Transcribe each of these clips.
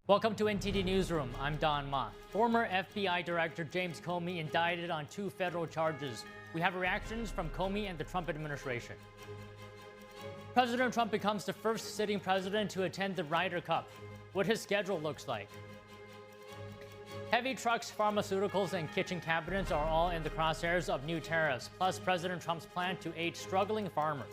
Welcome to NTD Newsroom. I'm Don Ma. Former FBI Director James Comey indicted on 2 federal charges. We have reactions from Comey and the Trump administration. President Trump becomes the first sitting president to attend the Ryder Cup. What his schedule looks like. Heavy trucks, pharmaceuticals, and kitchen cabinets are all in the crosshairs of new tariffs, plus President Trump's plan to aid struggling farmers.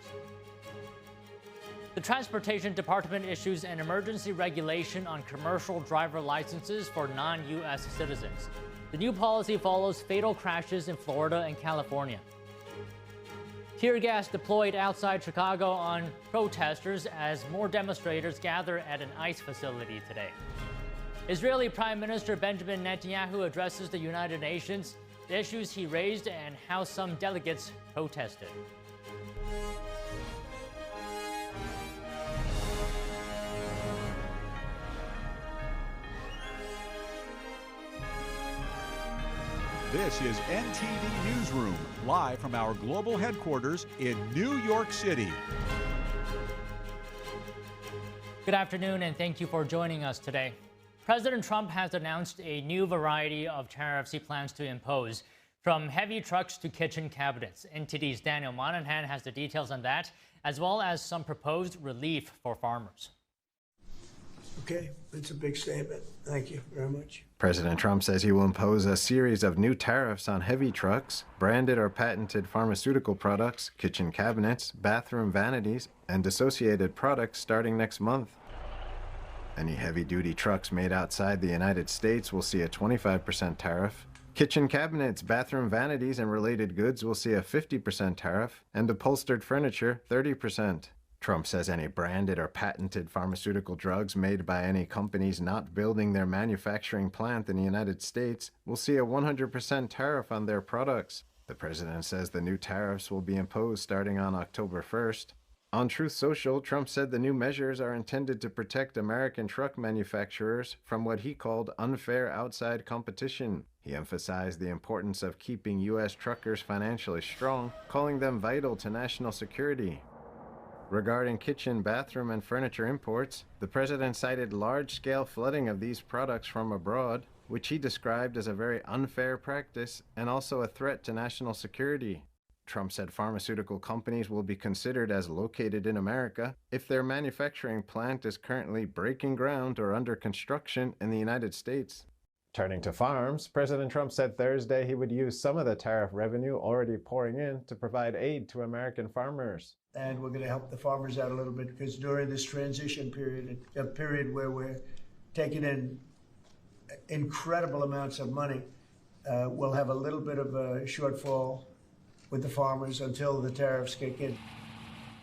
The Transportation Department issues an emergency regulation on commercial driver licenses for non-U.S. citizens. The new policy follows fatal crashes in Florida and California. Tear gas deployed outside Chicago on protesters as more demonstrators gather at an ICE facility today. Israeli Prime Minister Benjamin Netanyahu addresses the United Nations, the issues he raised, and how some delegates protested. This is NTD Newsroom, live from our global headquarters in New York City. Good afternoon, and thank you for joining us today. President Trump has announced a new variety of tariffs he plans to impose, from heavy trucks to kitchen cabinets. NTD's Daniel Monahan has the details on that, as well as some proposed relief for farmers. Okay, it's a big statement. Thank you very much. President Trump says he will impose a series of new tariffs on heavy trucks, branded or patented pharmaceutical products, kitchen cabinets, bathroom vanities, and associated products starting next month. Any heavy-duty trucks made outside the United States will see a 25% tariff. Kitchen cabinets, bathroom vanities, and related goods will see a 50% tariff, and upholstered furniture, 30%. Trump says any branded or patented pharmaceutical drugs made by any companies not building their manufacturing plant in the United States will see a 100% tariff on their products. The president says the new tariffs will be imposed starting on October 1st. On Truth Social, Trump said the new measures are intended to protect American truck manufacturers from what he called unfair outside competition. He emphasized the importance of keeping U.S. truckers financially strong, calling them vital to national security. Regarding kitchen, bathroom, and furniture imports, the president cited large-scale flooding of these products from abroad, which he described as a very unfair practice and also a threat to national security. Trump said pharmaceutical companies will be considered as located in America if their manufacturing plant is currently breaking ground or under construction in the United States. Turning to farms, President Trump said Thursday he would use some of the tariff revenue already pouring in to provide aid to American farmers. And we're going to help the farmers out a little bit because during this transition period, a period where we're taking in incredible amounts of money, we'll have a little bit of a shortfall with the farmers until the tariffs kick in.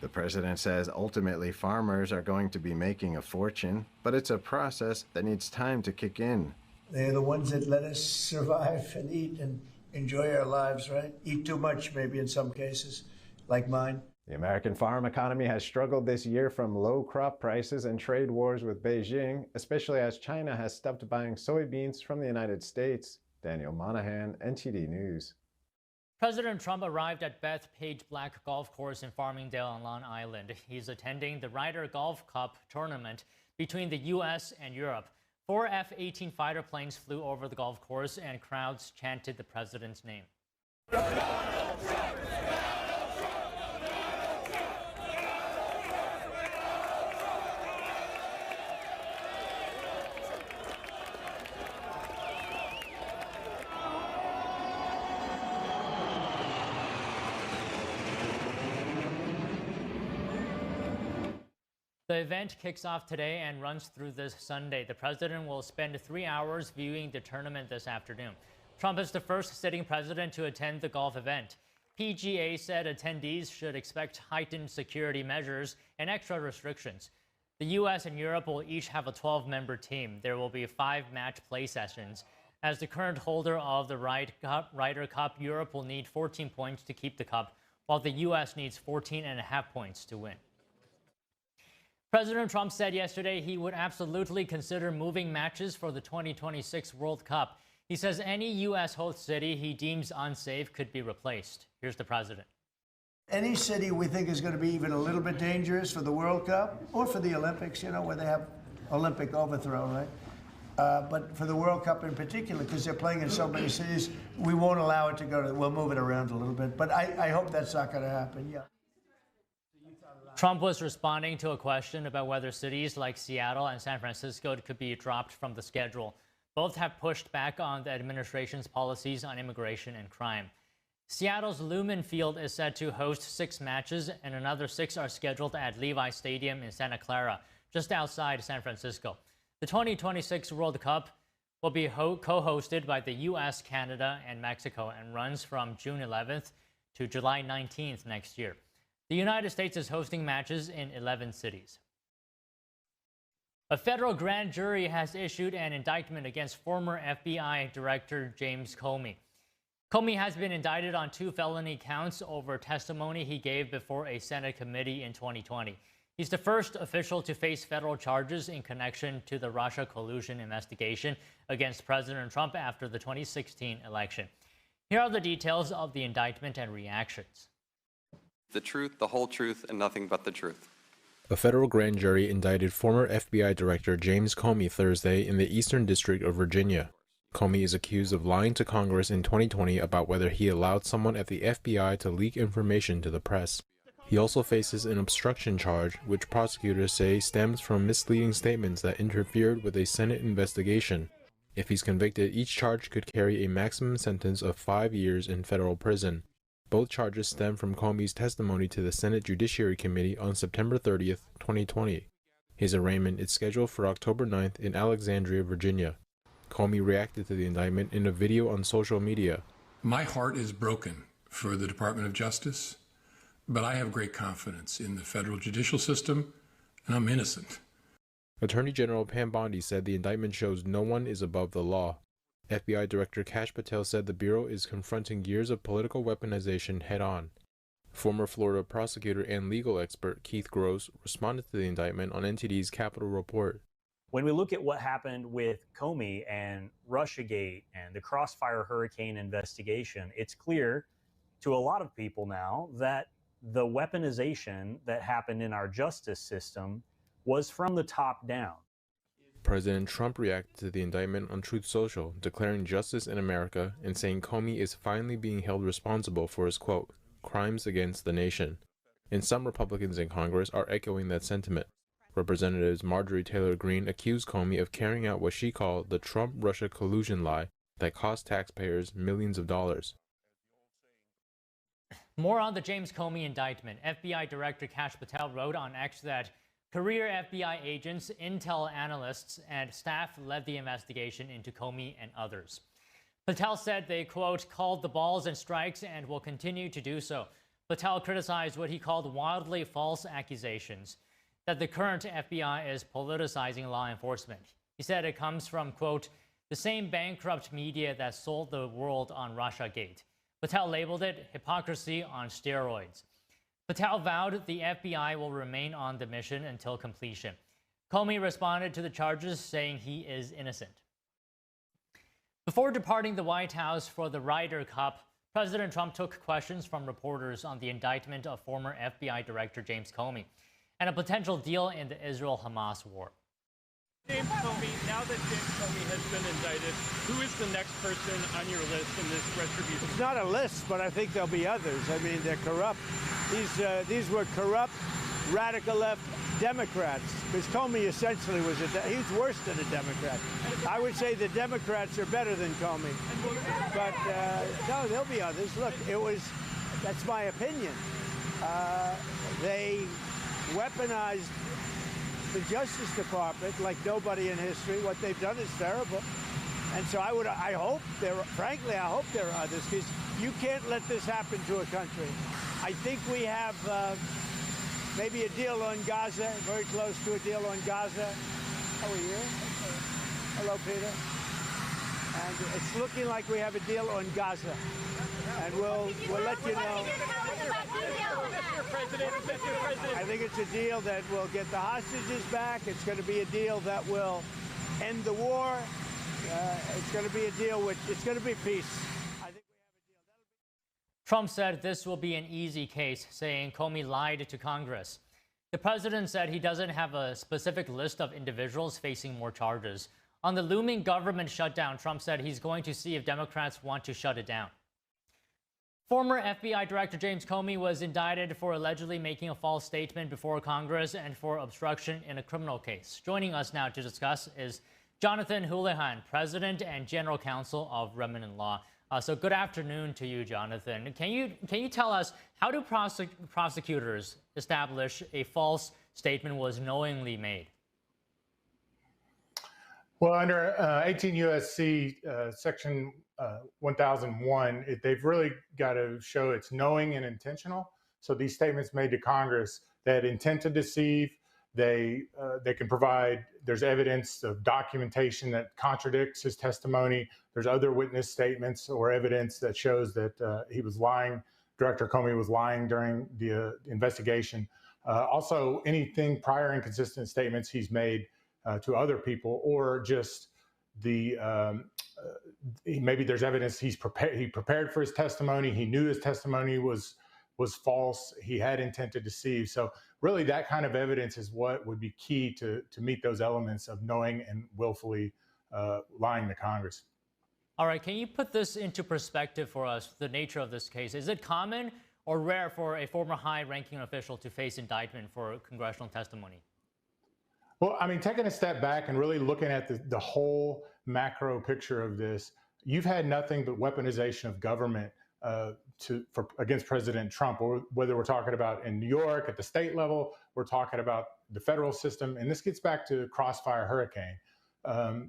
The president says ultimately farmers are going to be making a fortune, but it's a process that needs time to kick in. They're the ones that let us survive and eat and enjoy our lives, right? Eat too much, maybe in some cases, like mine. The American farm economy has struggled this year from low crop prices and trade wars with Beijing, especially as China has stopped buying soybeans from the United States. Daniel Monahan, NTD News. President Trump arrived at Bethpage Black Golf Course in Farmingdale on Long Island. He's attending the Ryder Golf Cup tournament between the U.S. and Europe. 4 F-18 fighter planes flew over the golf course and crowds chanted the president's name. The event kicks off today and runs through this Sunday. The president will spend 3 hours viewing the tournament this afternoon. Trump is the first sitting president to attend the golf event. PGA said attendees should expect heightened security measures and extra restrictions. The U.S. and Europe will each have a 12-member team. There will be 5 match play sessions. As the current holder of the Ryder Cup, Europe will need 14 points to keep the cup, while the U.S. needs 14.5 points to win. President Trump said yesterday he would absolutely consider moving matches for the 2026 World Cup. He says any U.S. host city he deems unsafe could be replaced. Here's the president. Any city we think is going to be even a little bit dangerous for the World Cup or for the Olympics, you know, where they have Olympic overthrow, right? But for the World Cup in particular, because they're playing in so many cities, we won't allow it to go to, we'll move it around a little bit. But I hope that's not going to happen, yeah. Trump was responding to a question about whether cities like Seattle and San Francisco could be dropped from the schedule. Both have pushed back on the administration's policies on immigration and crime. Seattle's Lumen Field is set to host 6 matches, and another 6 are scheduled at Levi Stadium in Santa Clara, just outside San Francisco. The 2026 World Cup will be co-hosted by the U.S., Canada, and Mexico and runs from June 11th to July 19th next year. The United States is hosting matches in 11 cities. A federal grand jury has issued an indictment against former FBI Director James Comey. Comey has been indicted on 2 felony counts over testimony he gave before a Senate committee in 2020. He's the first official to face federal charges in connection to the Russia collusion investigation against President Trump after the 2016 election. Here are the details of the indictment and reactions. The truth, the whole truth, and nothing but the truth. A federal grand jury indicted former FBI Director James Comey Thursday in the Eastern District of Virginia. Comey is accused of lying to Congress in 2020 about whether he allowed someone at the FBI to leak information to the press. He also faces an obstruction charge, which prosecutors say stems from misleading statements that interfered with a Senate investigation. If he's convicted, each charge could carry a maximum sentence of 5 years in federal prison. Both charges stem from Comey's testimony to the Senate Judiciary Committee on September 30th, 2020. His arraignment is scheduled for October 9th in Alexandria, Virginia. Comey reacted to the indictment in a video on social media. My heart is broken for the Department of Justice, but I have great confidence in the federal judicial system, and I'm innocent. Attorney General Pam Bondi said the indictment shows no one is above the law. FBI Director Kash Patel said the Bureau is confronting years of political weaponization head-on. Former Florida prosecutor and legal expert Keith Gross responded to the indictment on NTD's Capitol Report. When we look at what happened with Comey and Russiagate and the Crossfire Hurricane investigation, it's clear to a lot of people now that the weaponization that happened in our justice system was from the top down. President Trump reacted to the indictment on Truth Social, declaring justice in America and saying Comey is finally being held responsible for his, quote, crimes against the nation. And some Republicans in Congress are echoing that sentiment. Representatives Marjorie Taylor Greene accused Comey of carrying out what she called the Trump-Russia collusion lie that cost taxpayers millions of dollars. More on the James Comey indictment. FBI Director Kash Patel wrote on X that career FBI agents, intel analysts, and staff led the investigation into Comey and others. Patel said they, quote, called the balls and strikes and will continue to do so. Patel criticized what he called wildly false accusations that the current FBI is politicizing law enforcement. He said it comes from, quote, the same bankrupt media that sold the world on Russiagate. Patel labeled it hypocrisy on steroids. Patel vowed the FBI will remain on the mission until completion. Comey responded to the charges, saying he is innocent. Before departing the White House for the Ryder Cup, President Trump took questions from reporters on the indictment of former FBI Director James Comey and a potential deal in the Israel-Hamas war. James Comey, now that James Comey has been indicted, who is the next person on your list in this retribution? It's not a list, but I think there'll be others. I mean, they're corrupt. These were corrupt, radical left Democrats, because Comey essentially was he's worse than a Democrat. I would say the Democrats are better than Comey. But no, there'll be others. Look, that's my opinion. They weaponized the Justice Department like nobody in history. What they've done is terrible. And so I hope there are others, because you can't let this happen to a country. I think we have maybe a deal on Gaza, very close to a deal on Gaza. How are you? Hello, Peter. And it's looking like we have a deal on Gaza. And we'll let you know. I think it's a deal that will get the hostages back. It's going to be a deal that will end the war. It's going to be a deal it's going to be peace. I think we have a deal. Trump said this will be an easy case, saying Comey lied to Congress. The president said he doesn't have a specific list of individuals facing more charges. On the looming government shutdown, Trump said he's going to see if Democrats want to shut it down. Former FBI Director James Comey was indicted for allegedly making a false statement before Congress and for obstruction in a criminal case. Joining us now to discuss is Jonathan Houlihan, President and General Counsel of Remnant Law. So good afternoon to you, Jonathan. Can you tell us, how do prosecutors establish a false statement was knowingly made? Well, under 18 U.S.C. Section 1001, they've really got to show it's knowing and intentional. So these statements made to Congress that intent to deceive, they can provide, there's evidence of documentation that contradicts his testimony. There's other witness statements or evidence that shows that he was lying, Director Comey was lying during the investigation. Also, anything prior inconsistent statements he's made to other people, or just the maybe there's evidence he prepared for his testimony, he knew his testimony was false, he had intent to deceive. So really that kind of evidence is what would be key to meet those elements of knowing and willfully lying to Congress. All right, can you put this into perspective for us, the nature of this case? Is it common or rare for a former high-ranking official to face indictment for congressional testimony? Well, I mean, taking a step back and really looking at the whole macro picture of this, you've had nothing but weaponization of government against President Trump, or whether we're talking about in New York at the state level, we're talking about the federal system, and this gets back to Crossfire Hurricane.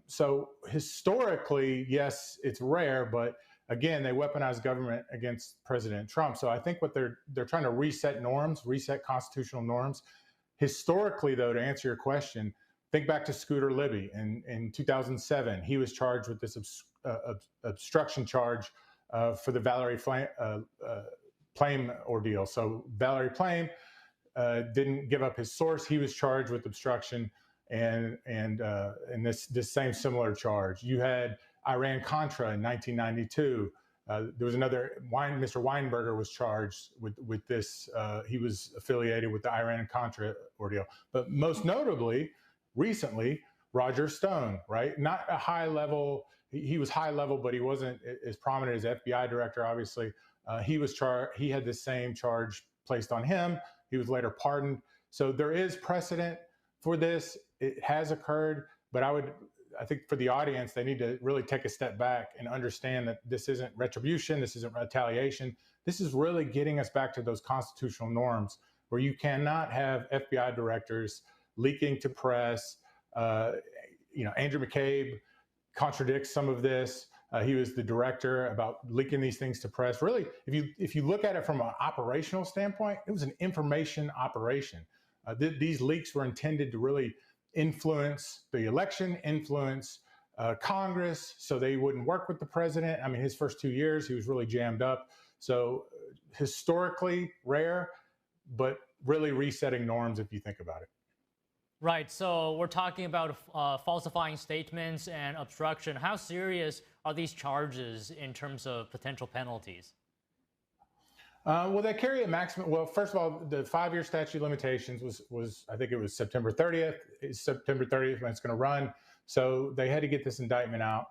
So historically, yes, it's rare, but again, they weaponize government against President Trump. So I think what they're trying to reset norms, reset constitutional norms. Historically, though, to answer your question, think back to Scooter Libby in 2007. He was charged with this obstruction charge for the Valerie Plame ordeal. So Valerie Plame didn't give up his source. He was charged with obstruction and this same similar charge. You had Iran-Contra in 1992. There was another, Mr. Weinberger was charged with this. He was affiliated with the Iran-Contra ordeal. But most notably, recently, Roger Stone, right? Not a high level, he was high level, but he wasn't as prominent as FBI director, obviously. He was charged, he had the same charge placed on him. He was later pardoned. So there is precedent for this. It has occurred, but I think for the audience, they need to really take a step back and understand that this isn't retribution, this isn't retaliation. This is really getting us back to those constitutional norms where you cannot have FBI directors leaking to press. Andrew McCabe contradicts some of this. He was the director about leaking these things to press. Really, if you look at it from an operational standpoint, it was an information operation. These leaks were intended to really influence the election, influence Congress, so they wouldn't work with the president. I mean, his first 2 years, he was really jammed up. So historically rare, but really resetting norms if you think about it. Right, so we're talking about falsifying statements and obstruction. How serious are these charges in terms of potential penalties? Well, they carry a maximum. Well, first of all, the 5-year statute of limitations was I think it was September 30th. It's September 30th when it's going to run. So they had to get this indictment out.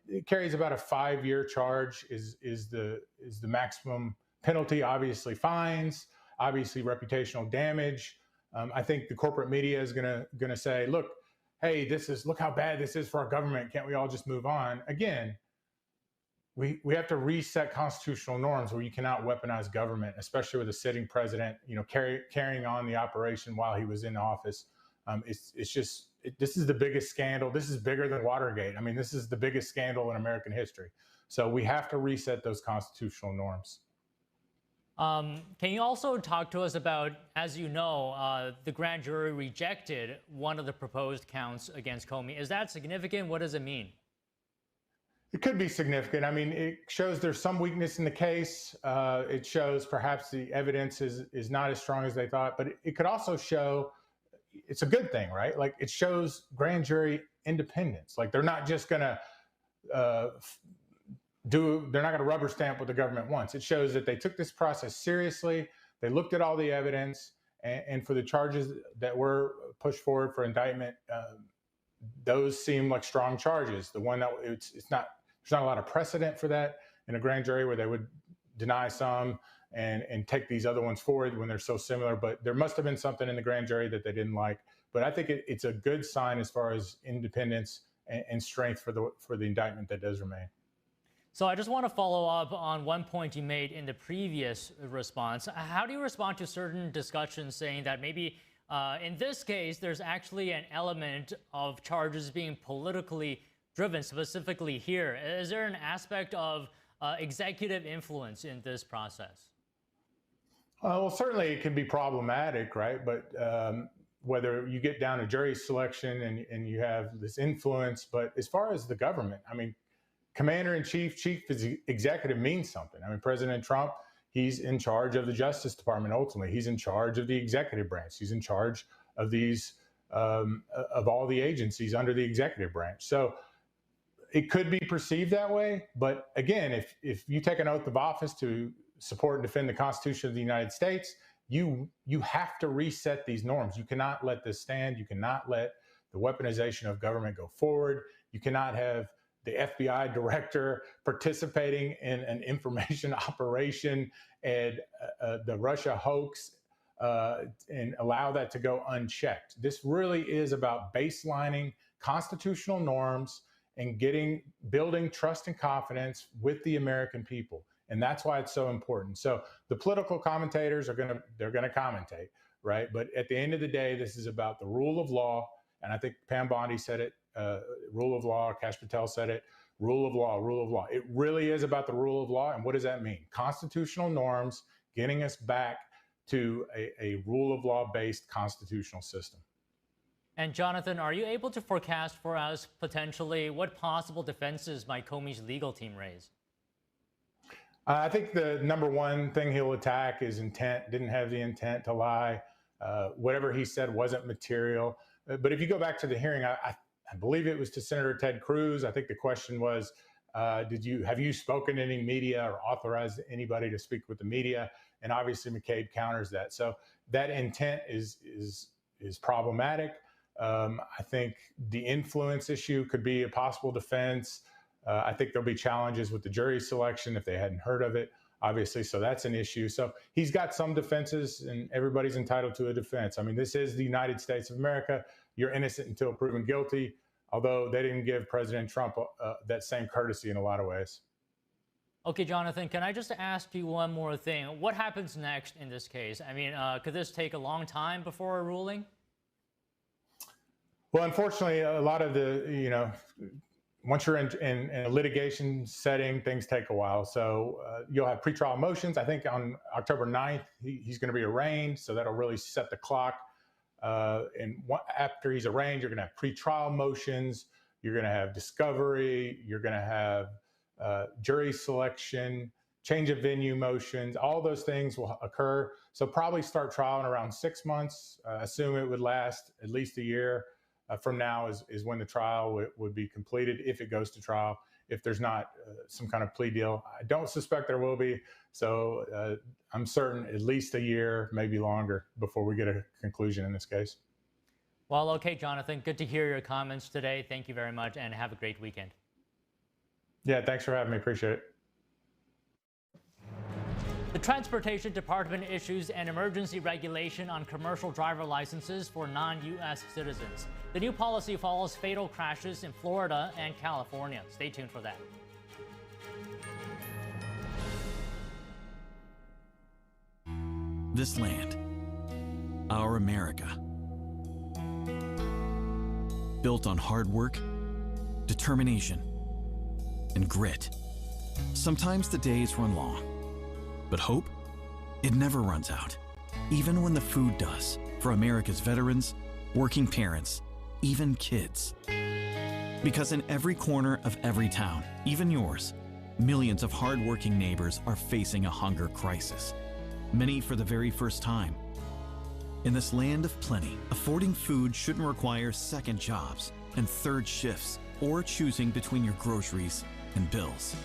It carries about a 5-year charge is the maximum penalty. Obviously fines, obviously reputational damage. I think the corporate media is gonna say, look, hey, look how bad this is for our government. Can't we all just move on? Again, we have to reset constitutional norms where you cannot weaponize government, especially with a sitting president, carrying on the operation while he was in office. This is the biggest scandal. This is bigger than Watergate. I mean, this is the biggest scandal in American history. So we have to reset those constitutional norms. Can you also talk to us about, as you know, the grand jury rejected one of the proposed counts against Comey. Is that significant? What does it mean? It could be significant. I mean, it shows there's some weakness in the case. It shows perhaps the evidence is not as strong as they thought, but it could also show it's a good thing, right? Like it shows grand jury independence. Like they're not just going to they're not going to rubber stamp what the government wants. It shows that they took this process seriously. They looked at all the evidence, and for the charges that were pushed forward for indictment, those seem like strong charges. The one that there's not a lot of precedent for that in a grand jury where they would deny some and take these other ones forward when they're so similar. But there must have been something in the grand jury that they didn't like. But I think it's a good sign as far as independence and strength for the indictment that does remain. So I just want to follow up on one point you made in the previous response. How do you respond to certain discussions saying that maybe in this case, there's actually an element of charges being politically driven, specifically here? Is there an aspect of executive influence in this process? Well, certainly it can be problematic, right? But whether you get down to jury selection and you have this influence, but as far as the government, I mean, commander-in-chief, chief executive means something. I mean, President Trump, he's in charge of the Justice Department. Ultimately, he's in charge of the executive branch. He's in charge of these of all the agencies under the executive branch. So it could be perceived that way. But again, if you take an oath of office to support and defend the Constitution of the United States, you have to reset these norms. You cannot let this stand. You cannot let the weaponization of government go forward. You cannot have the FBI director participating in an information operation and the Russia hoax and allow that to go unchecked. This really is about baselining constitutional norms and building trust and confidence with the American people. And that's why it's so important. So the political commentators they're gonna commentate, right? But at the end of the day, this is about the rule of law. And I think Pam Bondi said it, rule of law, Kash Patel said it, rule of law, rule of law. It really is about the rule of law. And what does that mean? Constitutional norms, getting us back to a rule of law based constitutional system. And Jonathan, are you able to forecast for us potentially what possible defenses might Comey's legal team raise? I think the number one thing he'll attack is intent, didn't have the intent to lie. Whatever he said wasn't material. But if you go back to the hearing, I believe it was to Senator Ted Cruz. I think the question was, have you spoken to any media or authorized anybody to speak with the media? And obviously McCabe counters that. So that intent is problematic. I think the influence issue could be a possible defense. I think there'll be challenges with the jury selection if they hadn't heard of it, obviously. So that's an issue. So he's got some defenses, and everybody's entitled to a defense. I mean, this is the United States of America. You're innocent until proven guilty, although they didn't give President Trump that same courtesy in a lot of ways. Okay, Jonathan, can I just ask you one more thing? What happens next in this case? I mean, could this take a long time before a ruling? Well, unfortunately, a lot of the, once you're in a litigation setting, things take a while. So you'll have pretrial motions. I think on October 9th, he's going to be arraigned. So that'll really set the clock. And after he's arraigned, you're going to have pretrial motions. You're going to have discovery. You're going to have jury selection, change of venue motions. All those things will occur. So probably start trial in around 6 months. Assume it would last at least a year. From now is when the trial would be completed, if it goes to trial, if there's not some kind of plea deal. I don't suspect there will be. So I'm certain at least a year, maybe longer, before we get a conclusion in this case. Well, okay, Jonathan, good to hear your comments today. Thank you very much, and have a great weekend. Yeah, thanks for having me. Appreciate it. The Transportation Department issues an emergency regulation on commercial driver licenses for non-U.S. citizens. The new policy follows fatal crashes in Florida and California. Stay tuned for that. This land, our America, built on hard work, determination, and grit. Sometimes the days run long. But hope, it never runs out, even when the food does, for America's veterans, working parents, even kids. Because in every corner of every town, even yours, millions of hardworking neighbors are facing a hunger crisis, many for the very first time. In this land of plenty, affording food shouldn't require second jobs and third shifts or choosing between your groceries and bills.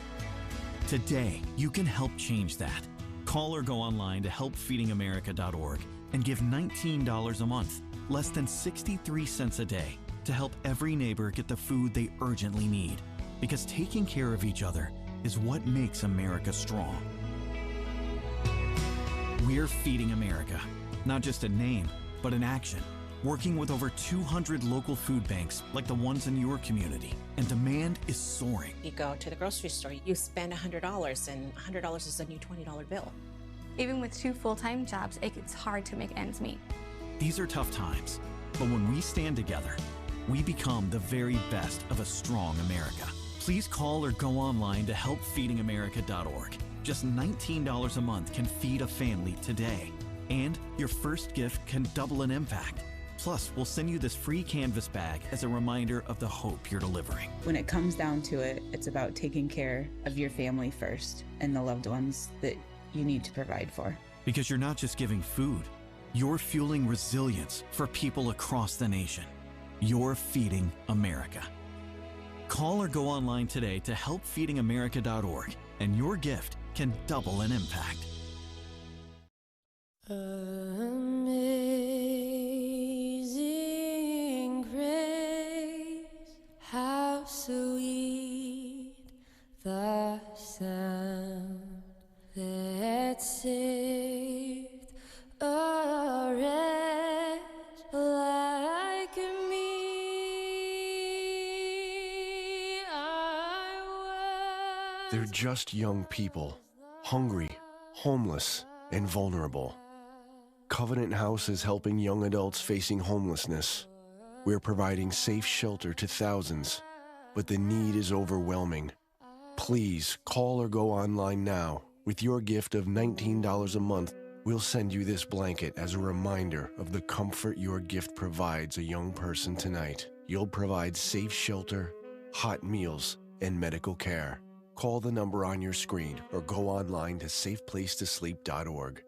Today, you can help change that. Call or go online to helpfeedingamerica.org and give $19 a month, less than 63 cents a day. to help every neighbor get the food they urgently need. Because taking care of each other is what makes America strong. We're Feeding America, not just a name, but an action. Working with over 200 local food banks like the ones in your community. And demand is soaring. You go to the grocery store, you spend $100, and $100 is a new $20 bill. Even with 2 full-time jobs, it's hard to make ends meet. These are tough times, but when we stand together, we become the very best of a strong America. Please call or go online to helpfeedingamerica.org. Just $19 a month can feed a family today. And your first gift can double an impact. Plus, we'll send you this free canvas bag as a reminder of the hope you're delivering. When it comes down to it, it's about taking care of your family first and the loved ones that you need to provide for. Because you're not just giving food, you're fueling resilience for people across the nation. You're feeding America. Call or go online today to helpfeedingamerica.org, and your gift can double an impact. Amazing grace, how sweet the sound that saved a wretch like me. They're just young people, hungry, homeless, and vulnerable. Covenant House is helping young adults facing homelessness. We're providing safe shelter to thousands, but the need is overwhelming. Please call or go online now. With your gift of $19 a month, we'll send you this blanket as a reminder of the comfort your gift provides a young person tonight. You'll provide safe shelter, hot meals, and medical care. Call the number on your screen or go online to safeplacetosleep.org.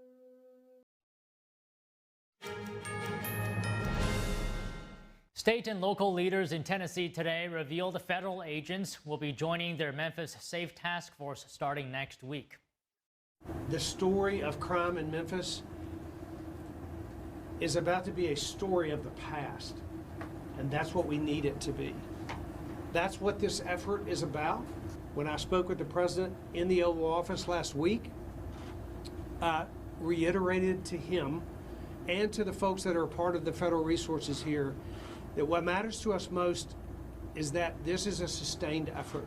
State and local leaders in Tennessee today revealed federal agents will be joining their Memphis Safe Task Force starting next week. The story of crime in Memphis is about to be a story of the past, and that's what we need it to be. That's what this effort is about. When I spoke with the president in the Oval Office last week, I reiterated to him and to the folks that are a part of the federal resources here that what matters to us most is that this is a sustained effort,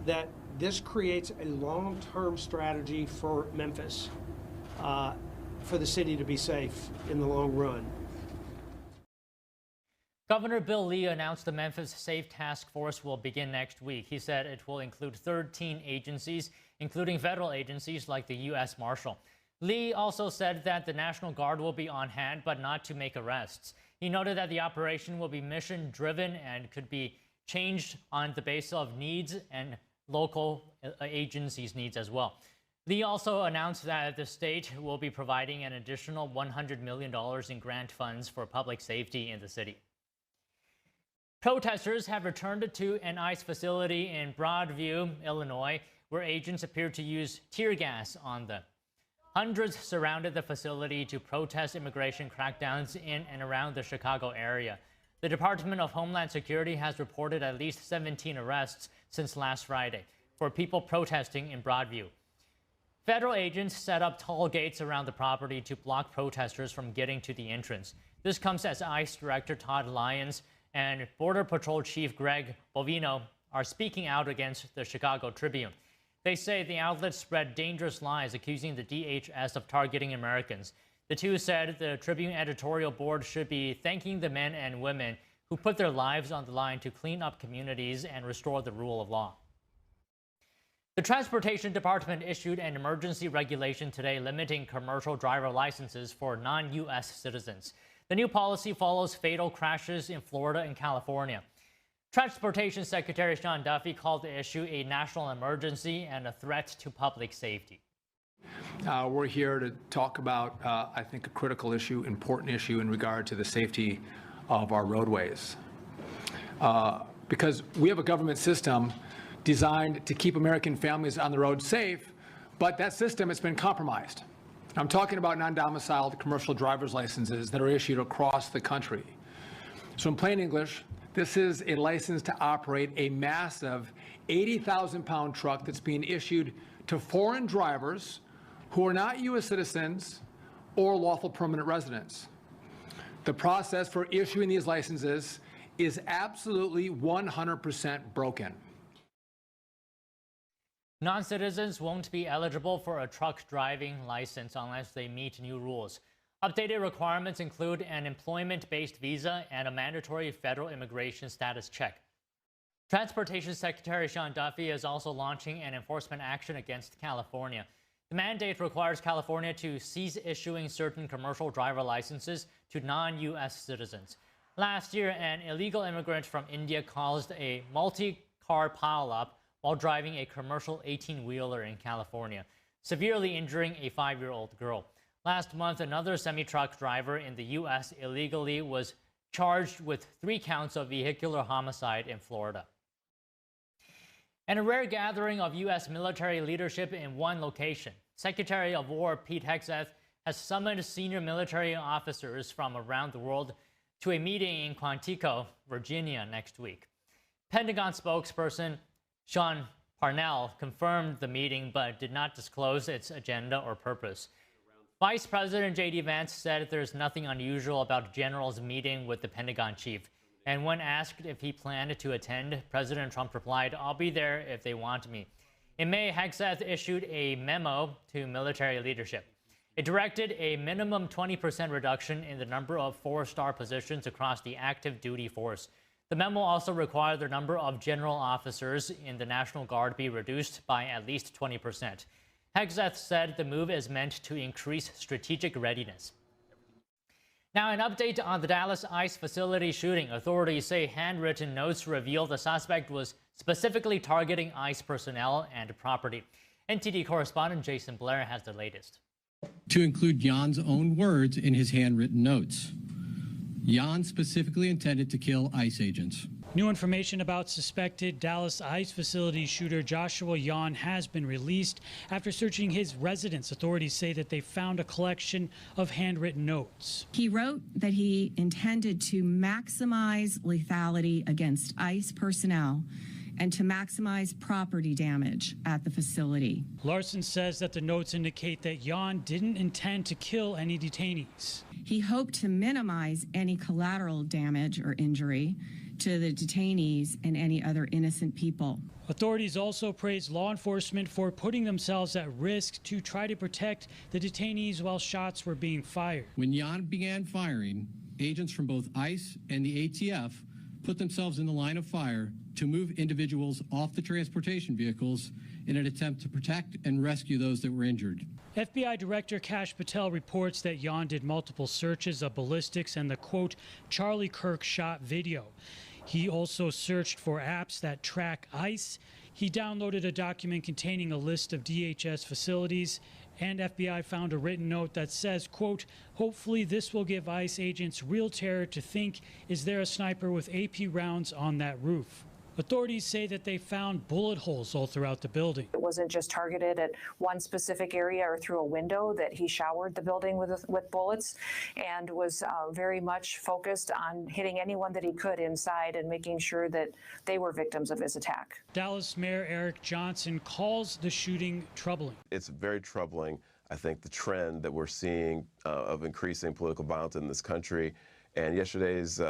that this creates a long-term strategy for Memphis, for the city to be safe in the long run. Governor Bill Lee announced the Memphis Safe Task Force will begin next week. He said it will include 13 agencies, including federal agencies like the U.S. Marshal. Lee also said that the National Guard will be on hand, but not to make arrests. He noted that the operation will be mission-driven and could be changed on the basis of needs and local agencies' needs as well. Lee also announced that the state will be providing an additional $100 million in grant funds for public safety in the city. Protesters have returned to an ICE facility in Broadview, Illinois, where agents appeared to use tear gas on them. Hundreds surrounded the facility to protest immigration crackdowns in and around the Chicago area. The Department of Homeland Security has reported at least 17 arrests since last Friday for people protesting in Broadview. Federal agents set up toll gates around the property to block protesters from getting to the entrance. This comes as ICE Director Todd Lyons and Border Patrol Chief Greg Bovino are speaking out against the Chicago Tribune. They say the outlet spread dangerous lies accusing the DHS of targeting Americans. The two said the Tribune editorial board should be thanking the men and women who put their lives on the line to clean up communities and restore the rule of law. The Transportation Department issued an emergency regulation today limiting commercial driver licenses for non-U.S. citizens. The new policy follows fatal crashes in Florida and California. Transportation Secretary Sean Duffy called the issue a national emergency and a threat to public safety. We're here to talk about, I think, a critical issue, important issue in regard to the safety of our roadways. Because we have a government system designed to keep American families on the road safe, but that system has been compromised. I'm talking about non-domiciled commercial driver's licenses that are issued across the country. So in plain English, this is a license to operate a massive 80,000-pound truck that's being issued to foreign drivers who are not U.S. citizens or lawful permanent residents. The process for issuing these licenses is absolutely 100% broken. Non-citizens won't be eligible for a truck driving license unless they meet new rules. Updated requirements include an employment-based visa and a mandatory federal immigration status check. Transportation Secretary Sean Duffy is also launching an enforcement action against California. The mandate requires California to cease issuing certain commercial driver licenses to non-U.S. citizens. Last year, an illegal immigrant from India caused a multi-car pileup while driving a commercial 18-wheeler in California, severely injuring a 5-year-old girl. Last month, another semi-truck driver in the U.S. illegally was charged with 3 counts of vehicular homicide in Florida. And a rare gathering of U.S. military leadership in one location. Secretary of War Pete Hegseth has summoned senior military officers from around the world to a meeting in Quantico, Virginia next week. Pentagon spokesperson Sean Parnell confirmed the meeting but did not disclose its agenda or purpose. Vice President J.D. Vance said there's nothing unusual about generals meeting with the Pentagon chief. And when asked if he planned to attend, President Trump replied, "I'll be there if they want me." In May, Hegseth issued a memo to military leadership. It directed a minimum 20% reduction in the number of 4-star positions across the active duty force. The memo also required the number of general officers in the National Guard be reduced by at least 20%. Hegseth said the move is meant to increase strategic readiness. Now, an update on the Dallas ICE facility shooting. Authorities say handwritten notes reveal the suspect was specifically targeting ICE personnel and property. NTD correspondent Jason Blair has the latest. To include Jan's own words in his handwritten notes. Jan specifically intended to kill ICE agents. New information about suspected Dallas ICE facility shooter Joshua Yan has been released. After searching his residence, authorities say that they found a collection of handwritten notes. He wrote that he intended to maximize lethality against ICE personnel and to maximize property damage at the facility. Larson says that the notes indicate that Yan didn't intend to kill any detainees. He hoped to minimize any collateral damage or injury to the detainees and any other innocent people. Authorities also praised law enforcement for putting themselves at risk to try to protect the detainees while shots were being fired. When Jan began firing, agents from both ICE and the ATF put themselves in the line of fire to move individuals off the transportation vehicles in an attempt to protect and rescue those that were injured. FBI Director Kash Patel reports that Yan did multiple searches of ballistics and the, quote, Charlie Kirk shot video. He also searched for apps that track ICE. He downloaded a document containing a list of DHS facilities, and FBI found a written note that says, quote, hopefully this will give ICE agents real terror to think, is there a sniper with AP rounds on that roof? Authorities say that they found bullet holes all throughout the building. It wasn't just targeted at one specific area or through a window, that he showered the building with bullets and was very much focused on hitting anyone that he could inside and making sure that they were victims of his attack. Dallas Mayor Eric Johnson calls the shooting troubling. It's very troubling, I think, the trend that we're seeing of increasing political violence in this country. And yesterday's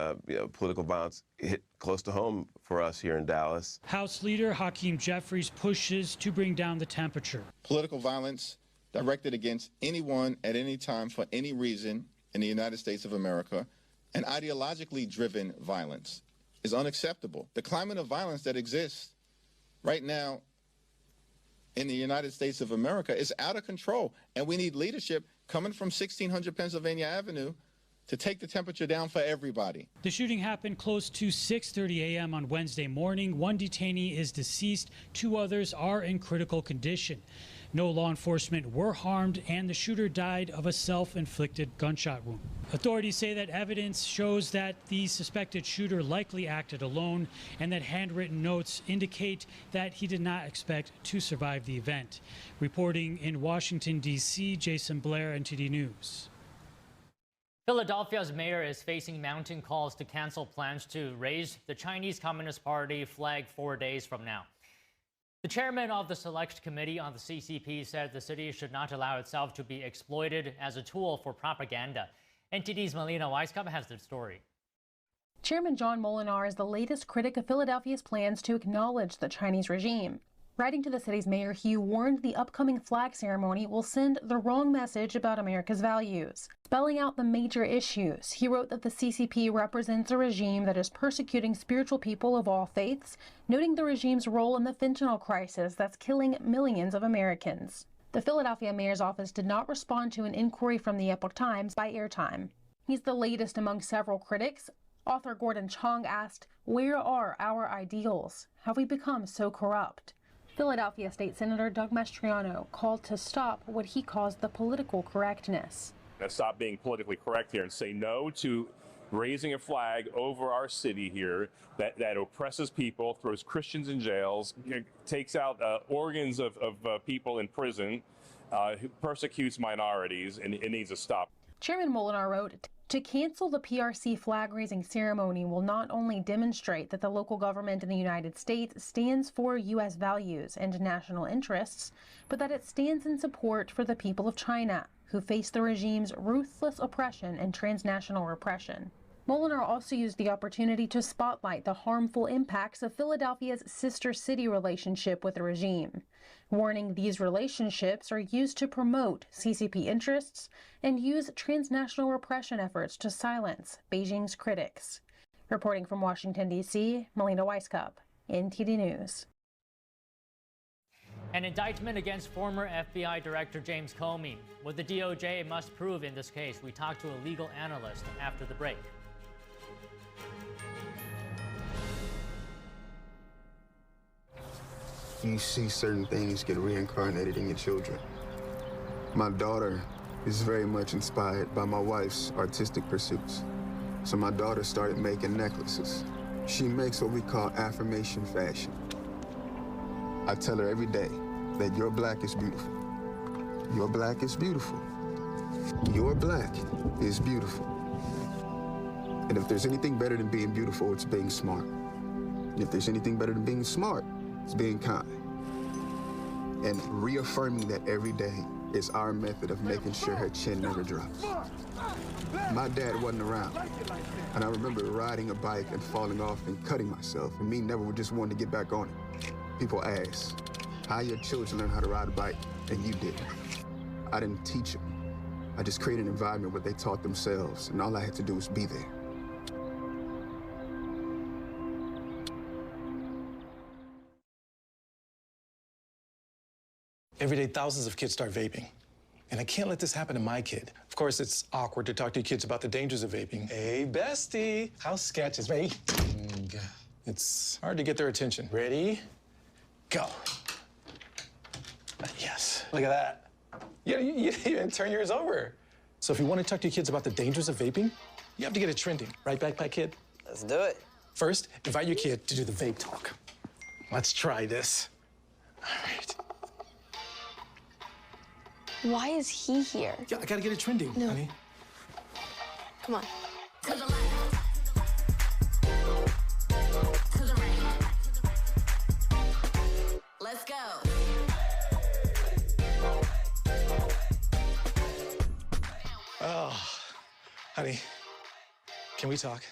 political violence hit close to home for us here in Dallas. House Leader Hakeem Jeffries pushes to bring down the temperature. Political violence directed against anyone at any time for any reason in the United States of America, and ideologically driven violence is unacceptable. The climate of violence that exists right now in the United States of America is out of control, and we need leadership coming from 1600 Pennsylvania Avenue to take the temperature down for everybody. The shooting happened close to 6:30 a.m. on Wednesday morning. One detainee is deceased. 2 others are in critical condition. No law enforcement were harmed, and the shooter died of a self-inflicted gunshot wound. Authorities say that evidence shows that the suspected shooter likely acted alone, and that handwritten notes indicate that he did not expect to survive the event. Reporting in Washington, D.C., Jason Blair, NTD News. Philadelphia's mayor is facing mounting calls to cancel plans to raise the Chinese Communist Party flag 4 days from now. The chairman of the Select Committee on the CCP said the city should not allow itself to be exploited as a tool for propaganda. NTD's Melina Weisskopf has the story. Chairman John Molinar is the latest critic of Philadelphia's plans to acknowledge the Chinese regime. Writing to the city's mayor, he warned the upcoming flag ceremony will send the wrong message about America's values. Spelling out the major issues, he wrote that the CCP represents a regime that is persecuting spiritual people of all faiths, noting the regime's role in the fentanyl crisis that's killing millions of Americans. The Philadelphia mayor's office did not respond to an inquiry from the Epoch Times by airtime. He's the latest among several critics. Author Gordon Chong asked, "Where are our ideals? Have we become so corrupt?" Philadelphia State Senator Doug Mastriano called to stop what he calls the political correctness. Let's stop being politically correct here and say no to raising a flag over our city here that oppresses people, throws Christians in jails, takes out organs of people in prison, who persecutes minorities, and it needs to stop. Chairman Molinar wrote, "To cancel the PRC flag-raising ceremony will not only demonstrate that the local government in the United States stands for U.S. values and national interests, but that it stands in support for the people of China, who face the regime's ruthless oppression and transnational repression." Molinar also used the opportunity to spotlight the harmful impacts of Philadelphia's sister city relationship with the regime, warning these relationships are used to promote CCP interests and use transnational repression efforts to silence Beijing's critics. Reporting from Washington, D.C., Melina Weisskopf, NTD News. An indictment against former FBI Director James Comey. What the DOJ must prove in this case. We talked to a legal analyst after the break. You see certain things get reincarnated in your children. My daughter is very much inspired by my wife's artistic pursuits. So my daughter started making necklaces. She makes what we call affirmation fashion. I tell her every day that your black is beautiful. Your black is beautiful. Your black is beautiful. And if there's anything better than being beautiful, it's being smart. And if there's anything better than being smart, it's being kind. And reaffirming that every day is our method of making sure her chin never drops. My dad wasn't around, and I remember riding a bike and falling off and cutting myself, and me never just wanting to get back on it. People ask, how your children learn how to ride a bike, and you didn't. I didn't teach them. I just created an environment where they taught themselves, and all I had to do was be there. Every day, thousands of kids start vaping. And I can't let this happen to my kid. Of course, it's awkward to talk to your kids about the dangers of vaping. Hey, bestie, how sketch is vaping? It's hard to get their attention. Ready? Go. Yes, look at that. You didn't even turn yours over. So if you want to talk to your kids about the dangers of vaping, you have to get it trending. Right, Backpack Kid? Let's do it. First, invite your kid to do the vape talk. Let's try this. All right. Why is he here? Yeah, I gotta get it trending, honey. Come on. To the left. To the right. Let's go. Oh, honey, can we talk?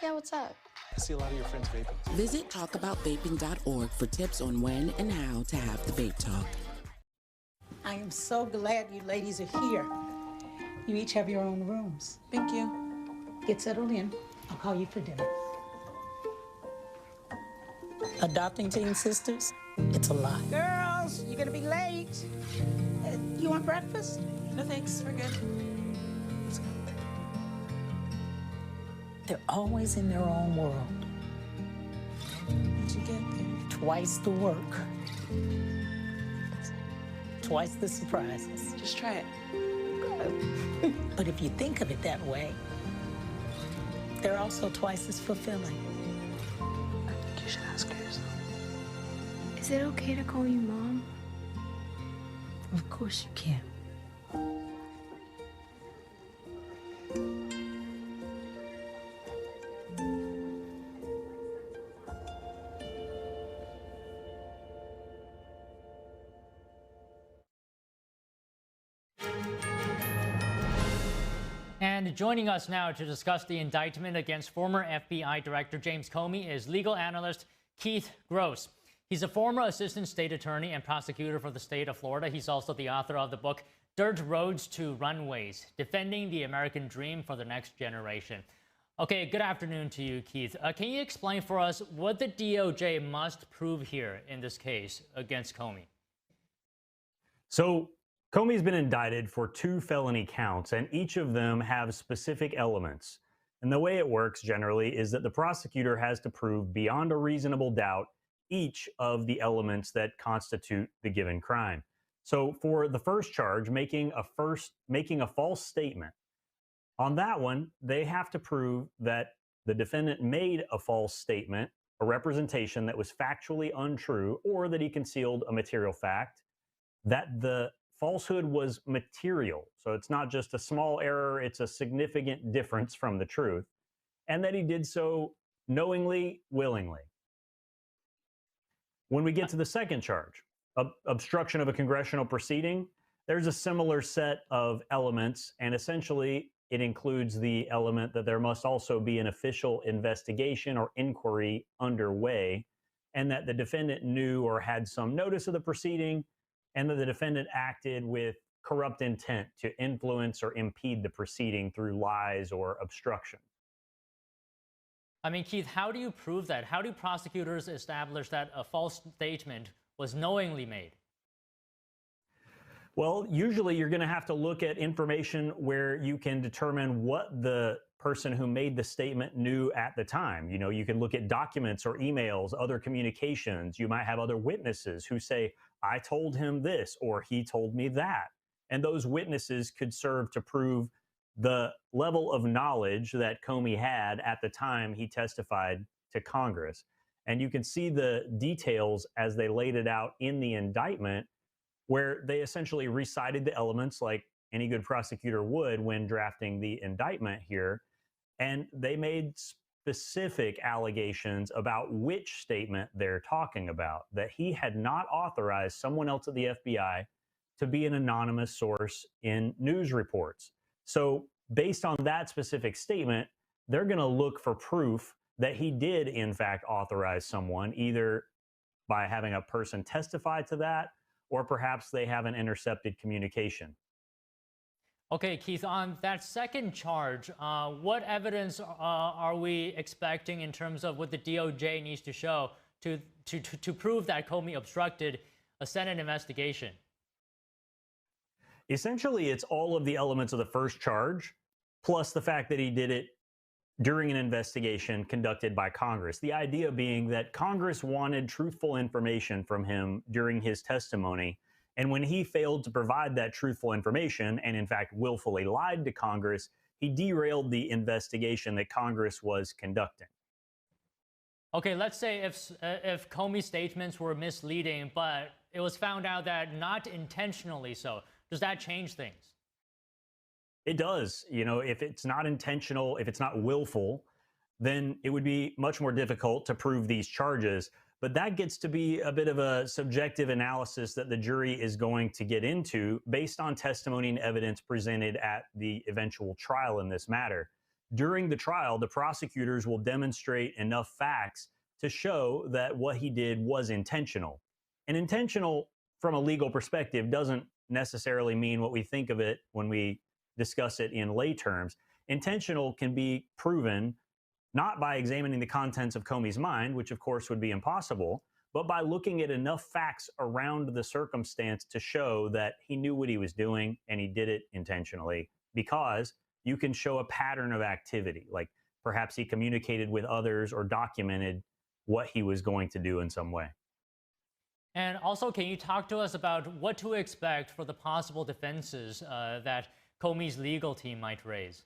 Yeah, what's up? I see a lot of your friends vaping. Visit talkaboutvaping.org for tips on when and how to have the vape talk. I am so glad you ladies are here. You each have your own rooms. Thank you. Get settled in. I'll call you for dinner. Adopting teen sisters, it's a lot. Girls, you're gonna be late. You want breakfast? No thanks, we're good. They're always in their own world. What'd you get there? Twice the work. Twice the surprises. Just try it. But if you think of it that way, they're also twice as fulfilling. I think you should ask her yourself. Is it okay to call you Mom? Of course you can. And joining us now to discuss the indictment against former FBI Director James Comey is legal analyst Keith Gross. He's a former assistant state attorney and prosecutor for the state of Florida. He's also the author of the book Dirt Roads to Runways, Defending the American Dream for the Next Generation. Okay, good afternoon to you, Keith. Can you explain for us what the DOJ must prove here in this case against Comey? So Comey's been indicted for 2 felony counts, and each of them have specific elements. And the way it works generally is that the prosecutor has to prove beyond a reasonable doubt each of the elements that constitute the given crime. So for the first charge, making a false statement, on that one, they have to prove that the defendant made a false statement, a representation that was factually untrue, or that he concealed a material fact, that the falsehood was material. So it's not just a small error, it's a significant difference from the truth, and that he did so knowingly, willingly. When we get to the second charge, obstruction of a congressional proceeding, there's a similar set of elements, and essentially it includes the element that there must also be an official investigation or inquiry underway, and that the defendant knew or had some notice of the proceeding, and that the defendant acted with corrupt intent to influence or impede the proceeding through lies or obstruction. I mean, Keith, how do you prove that? How do prosecutors establish that a false statement was knowingly made? Well, usually you're going to have to look at information where you can determine what the person who made the statement knew at the time. You know, you can look at documents or emails, other communications. You might have other witnesses who say, I told him this, or he told me that. And those witnesses could serve to prove the level of knowledge that Comey had at the time he testified to Congress. And you can see the details as they laid it out in the indictment, where they essentially recited the elements like any good prosecutor would when drafting the indictment here. And they made specific allegations about which statement they're talking about, that he had not authorized someone else at the FBI to be an anonymous source in news reports. So based on that specific statement, they're going to look for proof that he did, in fact, authorize someone, either by having a person testify to that, or perhaps they have an intercepted communication. Okay, Keith, on that second charge, what evidence are we expecting in terms of what the DOJ needs to show to prove that Comey obstructed a Senate investigation? Essentially, it's all of the elements of the first charge, plus the fact that he did it during an investigation conducted by Congress. The idea being that Congress wanted truthful information from him during his testimony. And when he failed to provide that truthful information and, in fact, willfully lied to Congress, he derailed the investigation that Congress was conducting. Okay, let's say if Comey's statements were misleading, but it was found out that not intentionally so, does that change things? It does. You know, if it's not intentional, if it's not willful, then it would be much more difficult to prove these charges. But that gets to be a bit of a subjective analysis that the jury is going to get into based on testimony and evidence presented at the eventual trial in this matter. During the trial, the prosecutors will demonstrate enough facts to show that what he did was intentional. And intentional, from a legal perspective, doesn't necessarily mean what we think of it when we discuss it in lay terms. Intentional can be proven not by examining the contents of Comey's mind, which of course would be impossible, but by looking at enough facts around the circumstance to show that he knew what he was doing and he did it intentionally, because you can show a pattern of activity, like perhaps he communicated with others or documented what he was going to do in some way. And also, can you talk to us about what to expect for the possible defenses that Comey's legal team might raise?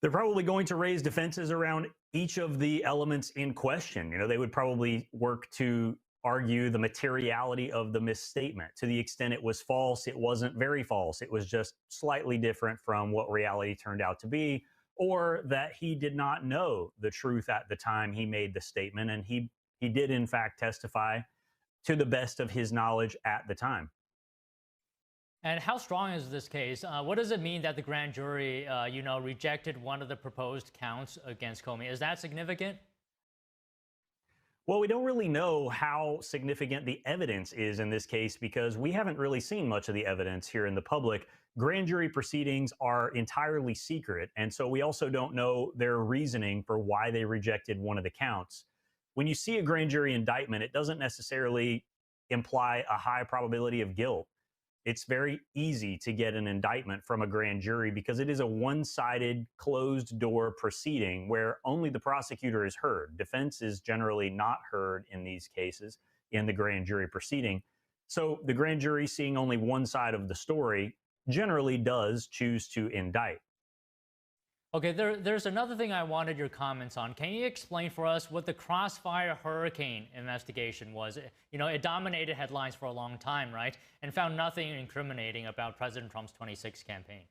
They're probably going to raise defenses around each of the elements in question. You know, they would probably work to argue the materiality of the misstatement. To the extent it was false, it wasn't very false. It was just slightly different from what reality turned out to be, or that he did not know the truth at the time he made the statement, and he did in fact testify to the best of his knowledge at the time. And how strong is this case? What does it mean that the grand jury, rejected one of the proposed counts against Comey? Is that significant? Well, we don't really know how significant the evidence is in this case because we haven't really seen much of the evidence here in the public. Grand jury proceedings are entirely secret, and so we also don't know their reasoning for why they rejected one of the counts. When you see a grand jury indictment, it doesn't necessarily imply a high probability of guilt. It's very easy to get an indictment from a grand jury because it is a one-sided, closed-door proceeding where only the prosecutor is heard. Defense is generally not heard in these cases in the grand jury proceeding. So the grand jury, seeing only one side of the story, generally does choose to indict. Okay, there's another thing I wanted your comments on. Can you explain for us what the Crossfire Hurricane investigation was? It dominated headlines for a long time, right? And found nothing incriminating about President Trump's 2026 campaign.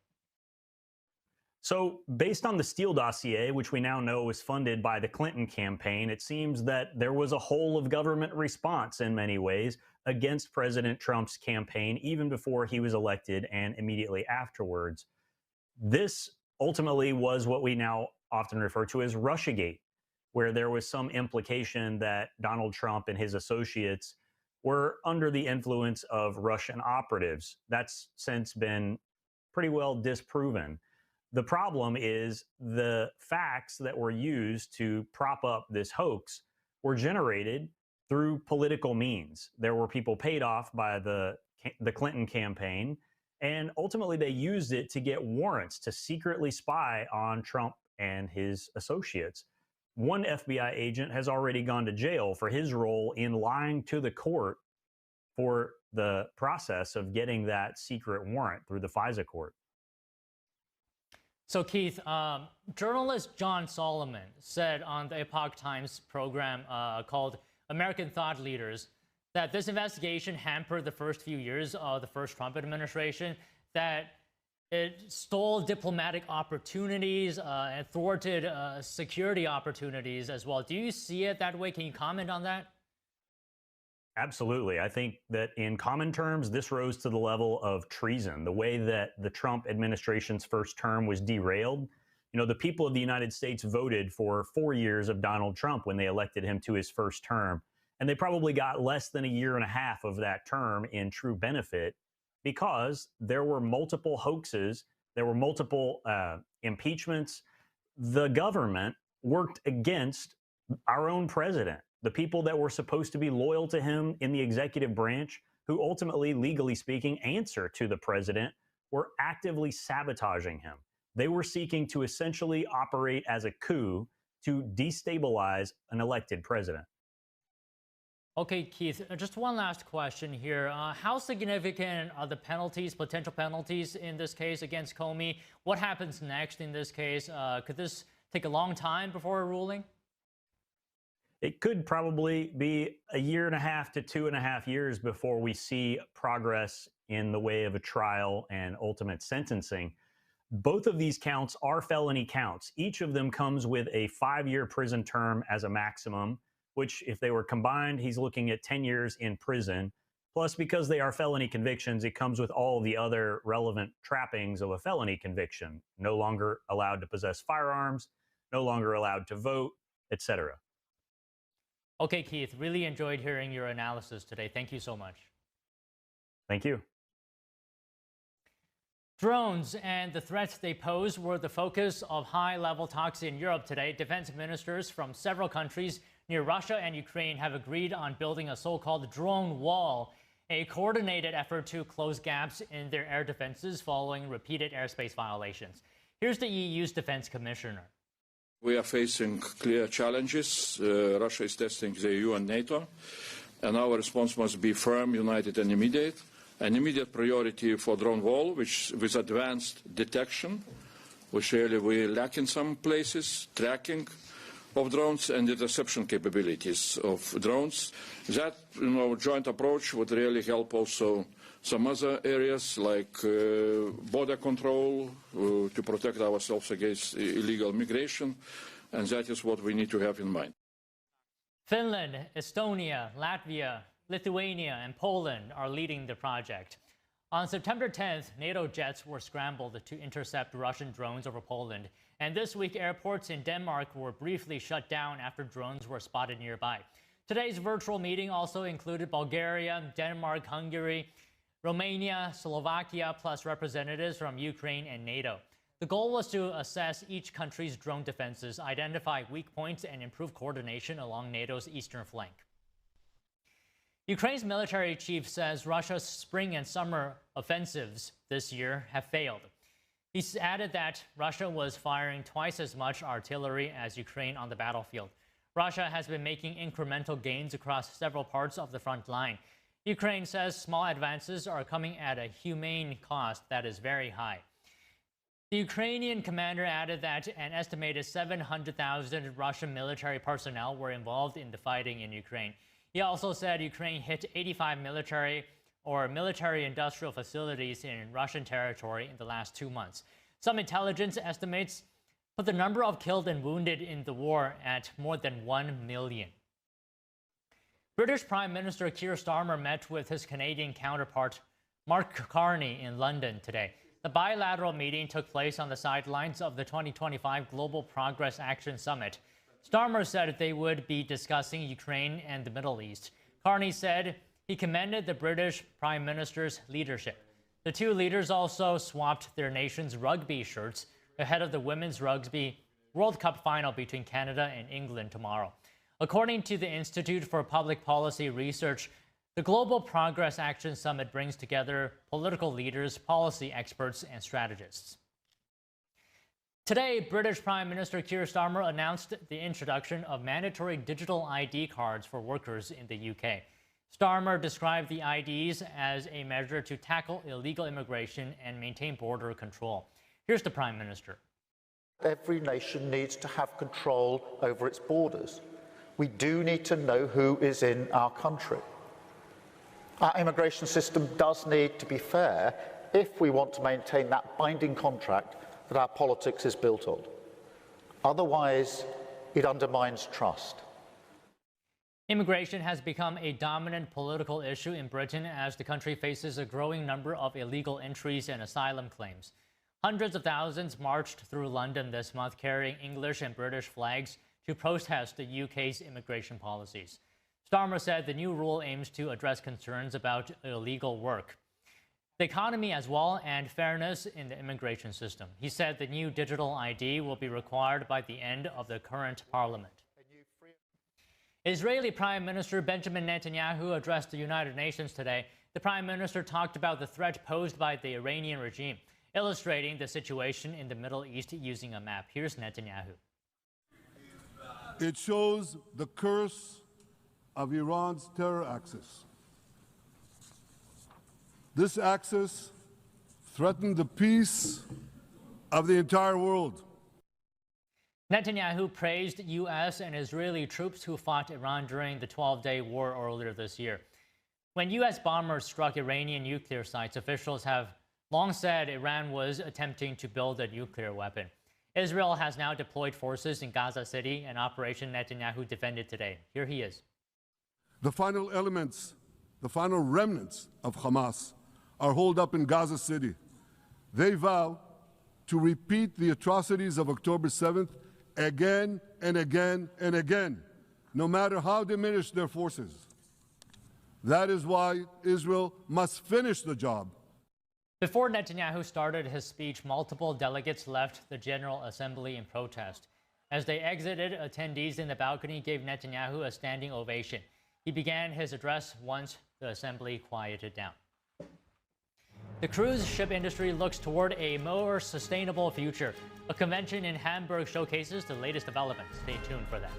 So based on the Steele dossier, which we now know was funded by the Clinton campaign, it seems that there was a whole of government response in many ways against President Trump's campaign, even before he was elected and immediately afterwards. This ultimately was what we now often refer to as Russiagate, where there was some implication that Donald Trump and his associates were under the influence of Russian operatives. That's since been pretty well disproven. The problem is the facts that were used to prop up this hoax were generated through political means. There were people paid off by the Clinton campaign, and ultimately, they used it to get warrants to secretly spy on Trump and his associates. One FBI agent has already gone to jail for his role in lying to the court for the process of getting that secret warrant through the FISA court. So, Keith, journalist John Solomon said on the Epoch Times program called American Thought Leaders that this investigation hampered the first few years of the first Trump administration, that it stole diplomatic opportunities and thwarted security opportunities as well. Do you see it that way? Can you comment on that? Absolutely. I think that in common terms, this rose to the level of treason. The way that the Trump administration's first term was derailed. The people of the United States voted for 4 years of Donald Trump when they elected him to his first term. And they probably got less than a year and a half of that term in true benefit because there were multiple hoaxes, there were multiple impeachments. The government worked against our own president, the people that were supposed to be loyal to him in the executive branch, who ultimately, legally speaking, answer to the president, were actively sabotaging him. They were seeking to essentially operate as a coup to destabilize an elected president. Okay, Keith, just one last question here. How significant are the penalties, potential penalties in this case against Comey? What happens next in this case? Could this take a long time before a ruling? It could probably be a year and a half to 2.5 years before we see progress in the way of a trial and ultimate sentencing. Both of these counts are felony counts. Each of them comes with a 5-year prison term as a maximum, which if they were combined, he's looking at 10 years in prison. Plus, because they are felony convictions, it comes with all the other relevant trappings of a felony conviction. No longer allowed to possess firearms, no longer allowed to vote, etc. Okay, Keith, really enjoyed hearing your analysis today. Thank you so much. Thank you. Drones and the threats they pose were the focus of high-level talks in Europe today. Defense ministers from several countries near Russia and Ukraine have agreed on building a so-called drone wall, a coordinated effort to close gaps in their air defenses following repeated airspace violations. Here's the EU's defense commissioner. We are facing clear challenges. Russia is testing the EU and NATO, and our response must be firm, united, and immediate. An immediate priority for drone wall, which with advanced detection, which really we lack in some places, tracking of drones and interception capabilities of drones. That joint approach would really help also some other areas like border control to protect ourselves against illegal migration, and that is what we need to have in mind. Finland, Estonia, Latvia, Lithuania, and Poland are leading the project. On September 10th, NATO jets were scrambled to intercept Russian drones over Poland. And this week, airports in Denmark were briefly shut down after drones were spotted nearby. Today's virtual meeting also included Bulgaria, Denmark, Hungary, Romania, Slovakia, plus representatives from Ukraine and NATO. The goal was to assess each country's drone defenses, identify weak points, and improve coordination along NATO's eastern flank. Ukraine's military chief says Russia's spring and summer offensives this year have failed. He added that Russia was firing twice as much artillery as Ukraine on the battlefield. Russia has been making incremental gains across several parts of the front line. Ukraine says small advances are coming at a humane cost that is very high. The Ukrainian commander added that an estimated 700,000 Russian military personnel were involved in the fighting in Ukraine. He also said Ukraine hit 85 military-industrial facilities in Russian territory in the last 2 months. Some intelligence estimates put the number of killed and wounded in the war at more than 1 million. British Prime Minister Keir Starmer met with his Canadian counterpart Mark Carney in London today. The bilateral meeting took place on the sidelines of the 2025 Global Progress Action Summit. Starmer said they would be discussing Ukraine and the Middle East. Carney said he commended the British Prime Minister's leadership. The two leaders also swapped their nation's rugby shirts ahead of the Women's Rugby World Cup final between Canada and England tomorrow. According to the Institute for Public Policy Research, the Global Progress Action Summit brings together political leaders, policy experts, and strategists. Today, British Prime Minister Keir Starmer announced the introduction of mandatory digital ID cards for workers in the UK. Starmer described the IDs as a measure to tackle illegal immigration and maintain border control. Here's the Prime Minister. Every nation needs to have control over its borders. We do need to know who is in our country. Our immigration system does need to be fair if we want to maintain that binding contract that our politics is built on. Otherwise, it undermines trust. Immigration has become a dominant political issue in Britain as the country faces a growing number of illegal entries and asylum claims. Hundreds of thousands marched through London this month carrying English and British flags to protest the UK's immigration policies. Starmer said the new rule aims to address concerns about illegal work, the economy as well, and fairness in the immigration system. He said the new digital ID will be required by the end of the current parliament. Israeli Prime Minister Benjamin Netanyahu addressed the United Nations today. The Prime Minister talked about the threat posed by the Iranian regime, illustrating the situation in the Middle East using a map. Here's Netanyahu. It shows the curse of Iran's terror axis. This axis threatened the peace of the entire world. Netanyahu praised U.S. and Israeli troops who fought Iran during the 12-day war earlier this year. When U.S. bombers struck Iranian nuclear sites, officials have long said Iran was attempting to build a nuclear weapon. Israel has now deployed forces in Gaza City, an operation Netanyahu defended today. Here he is. The final elements, the final remnants of Hamas are holed up in Gaza City. They vow to repeat the atrocities of October 7th again and again and again, no matter how diminished their forces. That is why Israel must finish the job. Before Netanyahu started his speech, multiple delegates left the General Assembly in protest. As they exited, attendees in the balcony gave Netanyahu a standing ovation. He began his address once the assembly quieted down. The cruise ship industry looks toward a more sustainable future. A convention in Hamburg showcases the latest developments. Stay tuned for that.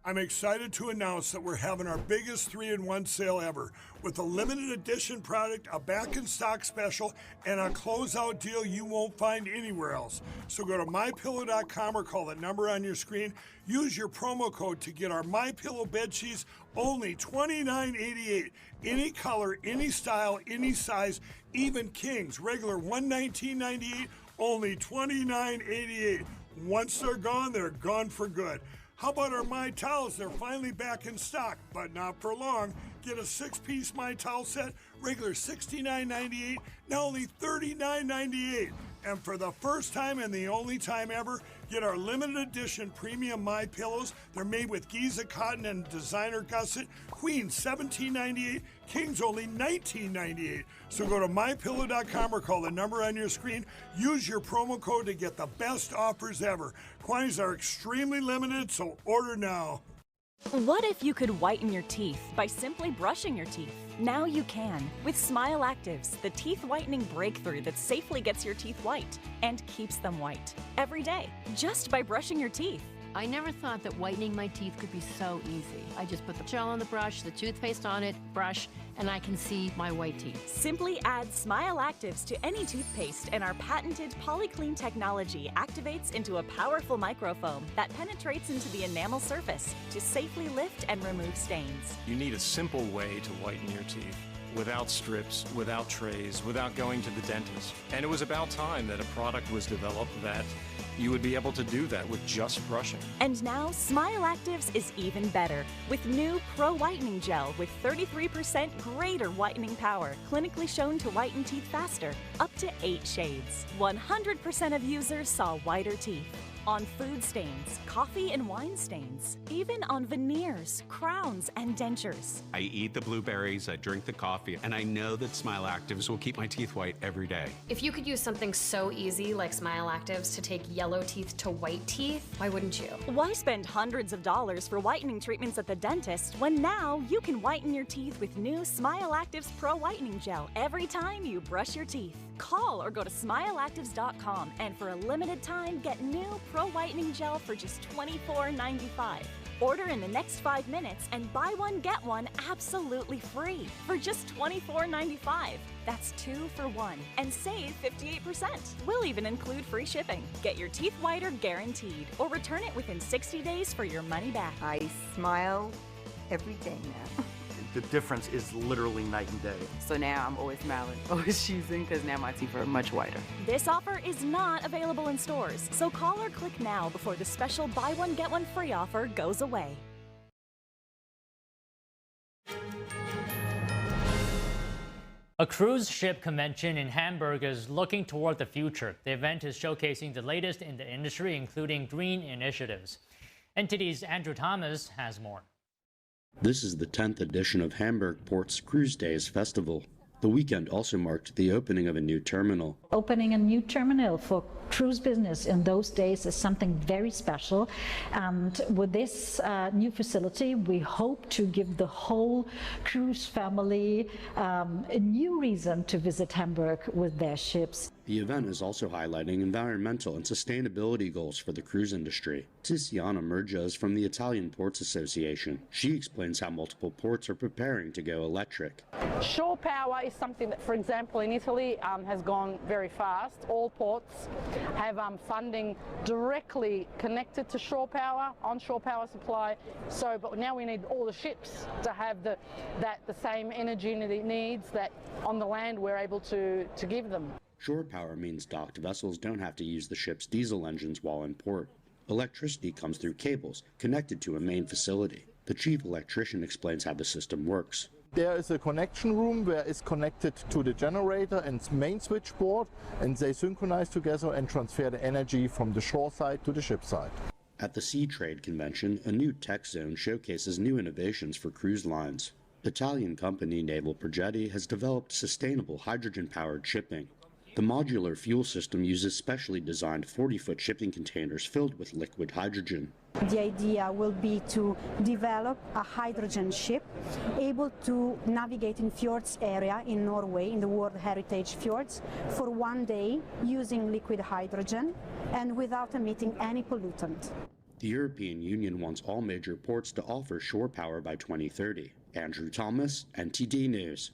I'm excited to announce that we're having our biggest 3-in-1 sale ever with a limited edition product, a back-in-stock special, and a closeout deal you won't find anywhere else. So go to MyPillow.com or call the number on your screen. Use your promo code to get our MyPillow bed sheets, only $29.88. Any color, any style, any size, even kings. Regular $119.98, only $29.88. Once they're gone for good. How about our My Towels? They're finally back in stock, but not for long. Get a 6-piece My Towel set, regular $69.98, now only $39.98. And for the first time and the only time ever, get our limited edition premium My Pillows. They're made with Giza cotton and designer gusset. Queen $17.98, Kings only $19.98. So go to mypillow.com or call the number on your screen. Use your promo code to get the best offers ever. Quantities are extremely limited, so order now. What if you could whiten your teeth by simply brushing your teeth? Now you can with Smile Actives, the teeth whitening breakthrough that safely gets your teeth white and keeps them white every day just by brushing your teeth. I never thought that whitening my teeth could be so easy. I just put the gel on the brush, the toothpaste on it, brush, and I can see my white teeth. Simply add Smile Actives to any toothpaste and our patented PolyClean technology activates into a powerful microfoam that penetrates into the enamel surface to safely lift and remove stains. You need a simple way to whiten your teeth. Without strips, without trays, without going to the dentist. And it was about time that a product was developed that you would be able to do that with just brushing. And now, Smile Actives is even better with new Pro Whitening Gel with 33% greater whitening power, clinically shown to whiten teeth faster, up to 8 shades. 100% of users saw whiter teeth. On food stains, coffee and wine stains, even on veneers, crowns, and dentures. I eat the blueberries, I drink the coffee, and I know that Smile Actives will keep my teeth white every day. If you could use something so easy like Smile Actives to take yellow teeth to white teeth, why wouldn't you? Why spend hundreds of dollars for whitening treatments at the dentist when now you can whiten your teeth with new Smile Actives Pro Whitening Gel every time you brush your teeth? Call or go to smileactives.com and for a limited time get new Pro Whitening Gel for just $24.95. Order in the next 5 minutes and buy one get one absolutely free for just $24.95. That's 2 for 1 and save 58%. We'll even include free shipping. Get your teeth whiter guaranteed or return it within 60 days for your money back. I smile every day now. The difference is literally night and day. So now I'm always smiling, always choosing, because now my teeth are much whiter. This offer is not available in stores, so call or click now before the special buy one get one free offer goes away. A cruise ship convention in Hamburg is looking toward the future. The event is showcasing the latest in the industry, including green initiatives. NTD's Andrew Thomas has more. This is the 10th edition of Hamburg Port's Cruise Days Festival. The weekend also marked the opening of a new terminal. Opening a new terminal for cruise business in those days is something very special. And with this new facility, we hope to give the whole cruise family a new reason to visit Hamburg with their ships. The event is also highlighting environmental and sustainability goals for the cruise industry. Tiziana Murgia is from the Italian Ports Association. She explains how multiple ports are preparing to go electric. Shore power is something that, for example, in Italy has gone very fast. All ports have funding directly connected to shore power, onshore power supply. So, but now we need all the ships to have the same energy needs that on the land we're able to give them. Shore power means docked vessels don't have to use the ship's diesel engines while in port. Electricity comes through cables connected to a main facility. The chief electrician explains how the system works. There is a connection room where it's connected to the generator and main switchboard, and they synchronize together and transfer the energy from the shore side to the ship side. At the Sea Trade Convention, a new tech zone showcases new innovations for cruise lines. Italian company Naval Progetti has developed sustainable hydrogen-powered shipping. The modular fuel system uses specially designed 40-foot shipping containers filled with liquid hydrogen. The idea will be to develop a hydrogen ship able to navigate in fjords area in Norway, in the World Heritage Fjords, for 1 day using liquid hydrogen and without emitting any pollutant. The European Union wants all major ports to offer shore power by 2030. Andrew Thomas, NTD News.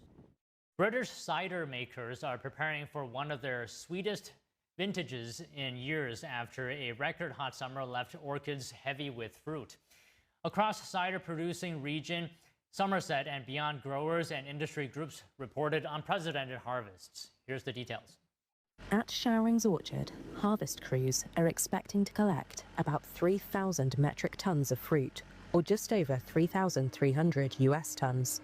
British cider makers are preparing for one of their sweetest vintages in years after a record hot summer left orchards heavy with fruit. Across cider producing region, Somerset and beyond growers and industry groups reported unprecedented harvests. Here's the details. At Showering's Orchard, harvest crews are expecting to collect about 3,000 metric tons of fruit, or just over 3,300 US tons.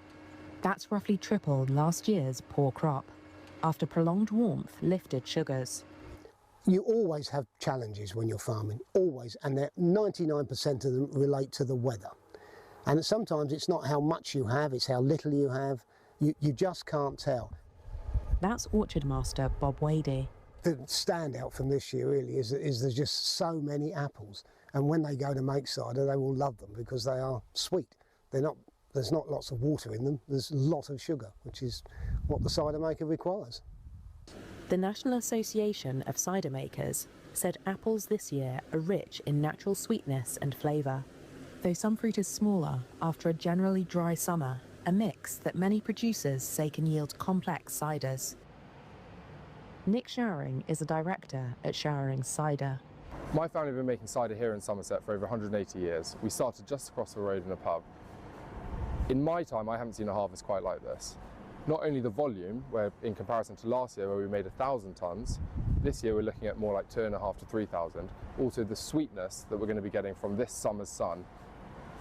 That's roughly triple last year's poor crop, after prolonged warmth lifted sugars. You always have challenges when you're farming, always, and 99% of them relate to the weather. And sometimes it's not how much you have, it's how little you have. You just can't tell. That's orchard master Bob Wadey. The standout from this year really is there's just so many apples, and when they go to make cider they will love them because they are sweet. There's not lots of water in them, there's a lot of sugar, which is what the cider maker requires. The National Association of Cider Makers said apples this year are rich in natural sweetness and flavour, though some fruit is smaller after a generally dry summer, a mix that many producers say can yield complex ciders. Nick Showering is a director at Showering Cider. My family have been making cider here in Somerset for over 180 years. We started just across the road in a pub. In my time, I haven't seen a harvest quite like this. Not only the volume, where in comparison to last year where we made 1,000 tonnes, this year we're looking at more like 2,500 to 3,000. Also the sweetness that we're going to be getting from this summer's sun,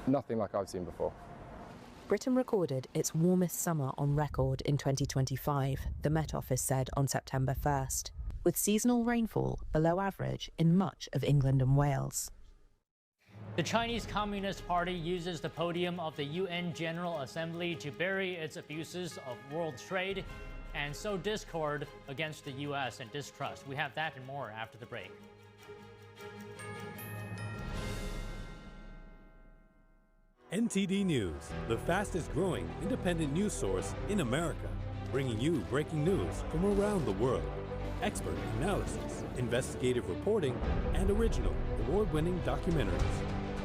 nothing like I've seen before. Britain recorded its warmest summer on record in 2025, the Met Office said on September 1st, with seasonal rainfall below average in much of England and Wales. The Chinese Communist Party uses the podium of the UN General Assembly to bury its abuses of world trade and sow discord against the U.S. and distrust. We have that and more after the break. NTD News, the fastest growing independent news source in America, bringing you breaking news from around the world. Expert analysis, investigative reporting, and original award-winning documentaries.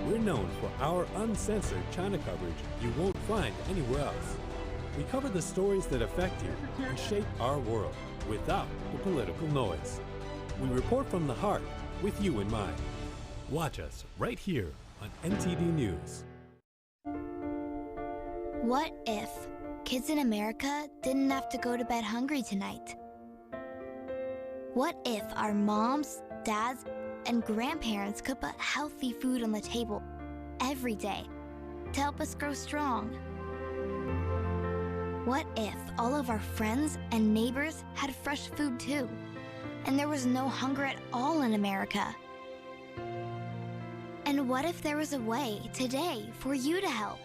We're known for our uncensored China coverage you won't find anywhere else. We cover the stories that affect you and shape our world without the political noise. We report from the heart with you in mind. Watch us right here on NTD News. What if kids in America didn't have to go to bed hungry tonight? What if our moms, dads, and grandparents could put healthy food on the table every day to help us grow strong? What if all of our friends and neighbors had fresh food too, and there was no hunger at all in America? And what if there was a way today for you to help?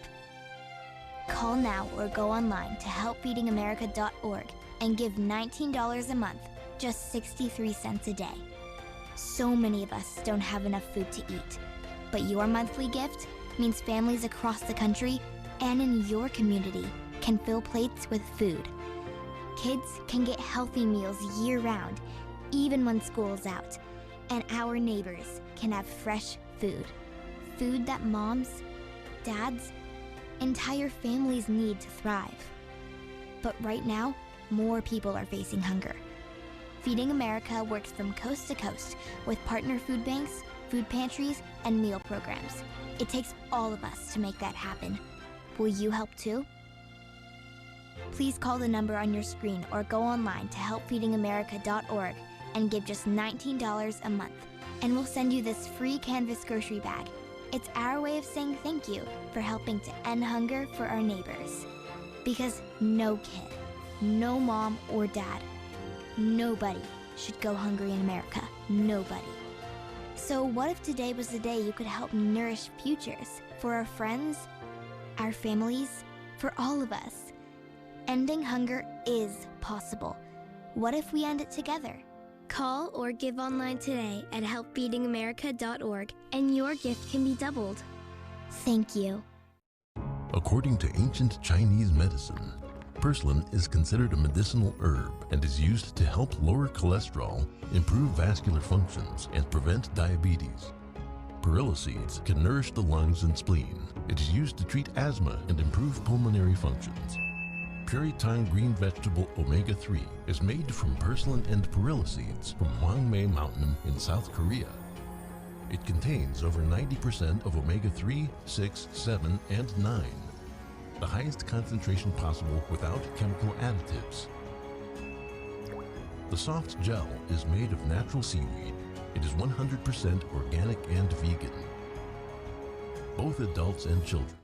Call now or go online to helpfeedingamerica.org and give $19 a month, just 63 cents a day. So many of us don't have enough food to eat, but your monthly gift means families across the country and in your community can fill plates with food. Kids can get healthy meals year-round, even when school is out, and our neighbors can have fresh food. Food that moms, dads, entire families need to thrive. But right now, more people are facing hunger. Feeding America works from coast to coast with partner food banks, food pantries, and meal programs. It takes all of us to make that happen. Will you help too? Please call the number on your screen or go online to helpfeedingamerica.org and give just $19 a month, and we'll send you this free canvas grocery bag. It's our way of saying thank you for helping to end hunger for our neighbors. Because no kid, no mom or dad, nobody should go hungry in America. Nobody. So what if today was the day you could help nourish futures for our friends, our families, for all of us? Ending hunger is possible. What if we end it together? Call or give online today at helpfeedingamerica.org and your gift can be doubled. Thank you. According to ancient Chinese medicine, purslane is considered a medicinal herb and is used to help lower cholesterol, improve vascular functions, and prevent diabetes. Perilla seeds can nourish the lungs and spleen. It is used to treat asthma and improve pulmonary functions. Puritan green vegetable omega-3 is made from purslane and perilla seeds from Hwangmae Mountain in South Korea. It contains over 90% of omega-3, 6, 7, and 9, the highest concentration possible without chemical additives. The soft gel is made of natural seaweed. It is 100% organic and vegan. Both adults and children